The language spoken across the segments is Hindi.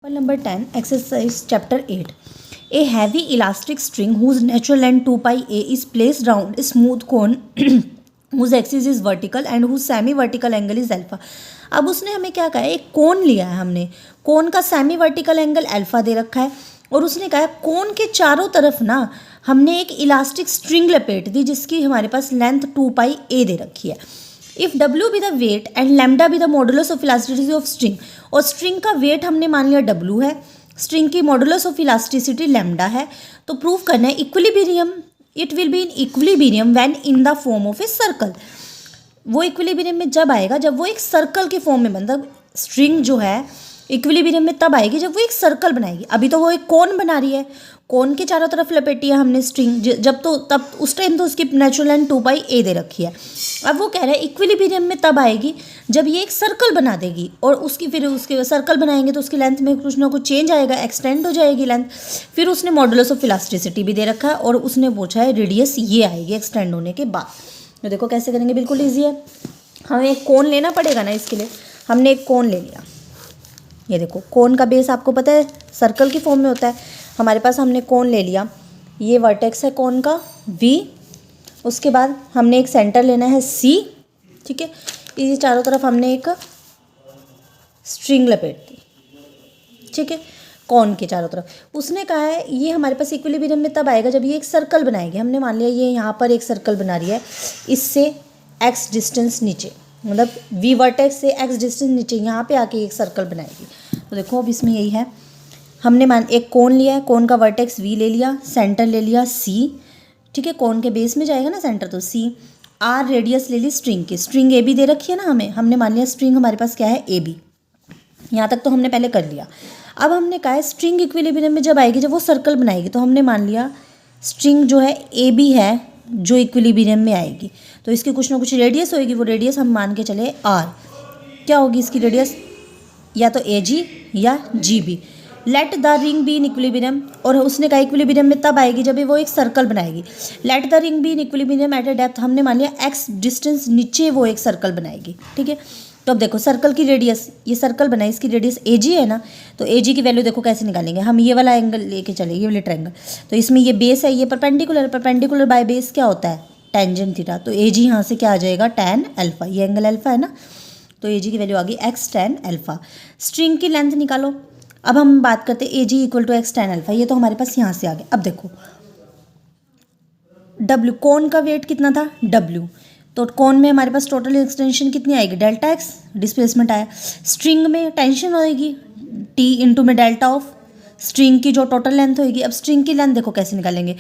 Number 10, exercise chapter 8. A heavy elastic string whose natural length 2 pi a is placed round a smooth cone whose axis is vertical and whose semi vertical angle is alpha. अब उसने हमें क्या कहा है, एक कोन लिया है हमने, कोन का सेमी वर्टिकल एंगल अल्फा दे रखा है और उसने कहा है कोन के चारों तरफ ना हमने एक इलास्टिक स्ट्रिंग लपेट दी जिसकी हमारे पास लेंथ 2 पाई ए दे रखी है. If W be the weight and lambda be the modulus of elasticity of string, और स्ट्रिंग का वेट हमने मान लिया W है, स्ट्रिंग की मॉडुलस ऑफ इलास्टिसिटी लैम्डा है, तो प्रूव करना है equilibrium. It will be in equilibrium when in the form of a circle. वो इक्विलिब्रियम में जब आएगा जब वो एक सर्कल के फॉर्म में, मतलब स्ट्रिंग जो है इक्विलिब्रियम में तब आएगी जब वो एक सर्कल बनाएगी. अभी तो वो एक कोन बना रही है, कोन के चारों तरफ लपेटी है हमने स्ट्रिंग, जब तो तब उस टाइम तो उसकी नेचुरल लेंथ 2 पाई ए दे रखी है. अब वो कह रहा है इक्विलिब्रियम में तब आएगी जब ये एक सर्कल बना देगी और उसकी फिर उसके सर्कल बनाएंगे तो उसकी लेंथ में कुछ ना कुछ चेंज आएगा, एक्सटेंड हो जाएगी लेंथ. फिर उसने मॉडुलस ऑफ इलास्टिसिटी भी दे रखा है और उसने पूछा है रेडियस ये आएगी एक्सटेंड होने के बाद. तो देखो कैसे करेंगे, बिल्कुल ईजी है. हमें एक कोन लेना पड़ेगा ना, इसके लिए हमने एक कोन ले लिया. ये देखो कोन का बेस आपको पता है सर्कल की फॉर्म में होता है. हमारे पास हमने कोन ले लिया, ये वर्टेक्स है कोन का V. उसके बाद हमने एक सेंटर लेना है C, ठीक है. ये चारों तरफ हमने एक स्ट्रिंग लपेट दी, ठीक है, कोन के चारों तरफ. उसने कहा है ये हमारे पास इक्विलिब्रियम में तब आएगा जब ये एक सर्कल बनाएगी. हमने मान लिया ये यहाँ पर एक सर्कल बना रही है, इससे x डिस्टेंस नीचे, मतलब V वर्टेक्स से x डिस्टेंस नीचे यहाँ पे आके एक सर्कल बनाएगी. तो देखो अब इसमें यही है, हमने एक कोन लिया है, कोन का वर्टेक्स V ले लिया, सेंटर ले लिया C, ठीक है, कोन के बेस में जाएगा ना सेंटर तो C. R रेडियस ले ली स्ट्रिंग की, स्ट्रिंग AB दे रखी है ना हमें, हमने मान लिया स्ट्रिंग हमारे पास क्या है AB. यहाँ तक तो हमने पहले कर लिया. अब हमने कहा है स्ट्रिंग इक्विलिब्रियम में जब आएगी जब वो सर्कल बनाएगी, तो हमने मान लिया स्ट्रिंग जो है AB है जो इक्विलिब्रियम में आएगी, तो इसकी कुछ ना कुछ रेडियस होएगी. वो रेडियस हम मान के चले R. क्या होगी इसकी रेडियस, या तो AG या GB. Let the ring be in equilibrium, और उसने कहा इक्विलिब्रियम में तब आएगी जब वो एक सर्कल बनाएगी. Let the ring be in equilibrium at a depth, हमने मान लिया x डिस्टेंस नीचे वो एक सर्कल बनाएगी, ठीक है. तो अब देखो सर्कल की रेडियस, ये सर्कल बनाई, इसकी रेडियस AG है ना, तो AG की वैल्यू देखो कैसे निकालेंगे हम. ये वाला एंगल लेके चले, ये वाले ट्रायंगल, तो इसमें ये बेस है, ये परपेंडिकुलर, परपेंडिकुलर बाय बेस क्या होता है टेंजेंट थीटा. तो AG यहाँ से क्या आ जाएगा tan अल्फा, ये एंगल अल्फा है ना, तो AG की वैल्यू आ गई x tan अल्फा. स्ट्रिंग की लेंथ निकालो. अब हम बात करते हैं AG equal to x tan alpha, ये तो हमारे पास यहाँ से आ गया. अब देखो W, कोन का वेट कितना था W, तो कोन में हमारे पास टोटल एक्सटेंशन कितनी आएगी डेल्टा x, डिस्प्लेसमेंट आया. स्ट्रिंग में टेंशन होएगी T इंटू में डेल्टा ऑफ स्ट्रिंग की जो टोटल लेंथ होएगी. अब स्ट्रिंग की लेंथ देखो कैसे निकालेंगे,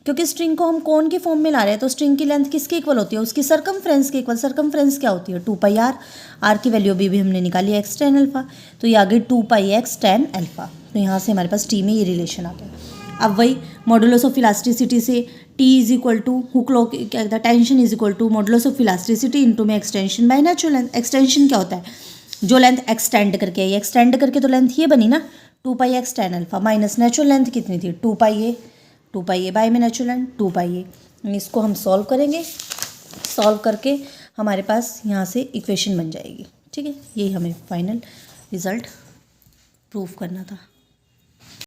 क्योंकि स्ट्रिंग को हम कोन की फॉर्म में ला रहे हैं तो स्ट्रिंग की लेंथ किसके इक्वल होती है, उसकी सर्कमफ्रेंस के इक्वल. सर्कमफ्रेंस क्या होती है 2 पाई R. R की वैल्यू भी हमने निकाली x tan अल्फा, तो ये आ गई 2 पाई x tan अल्फा. तो यहाँ से हमारे पास T में ये रिलेशन आ गया. अब वही मॉडुलस ऑफ इलास्टिसिटी से T is equal to Hooke law क्या कहता है, tension is equal to modulus of elasticity into में extension by natural length. Extension क्या होता है, जो लेंथ एक्सटेंड करके आई, एक्सटेंड करके तो लेंथ ये बनी ना 2 पाई x tan alpha minus natural length कितनी थी 2 पाई ए बाय में नेचुरल लेंथ 2 पाई ए. इसको हम सॉल्व करेंगे, सॉल्व करके हमारे पास यहाँ से इक्वेशन बन जाएगी, ठीक है. यही हमें फाइनल रिजल्ट प्रूफ करना था.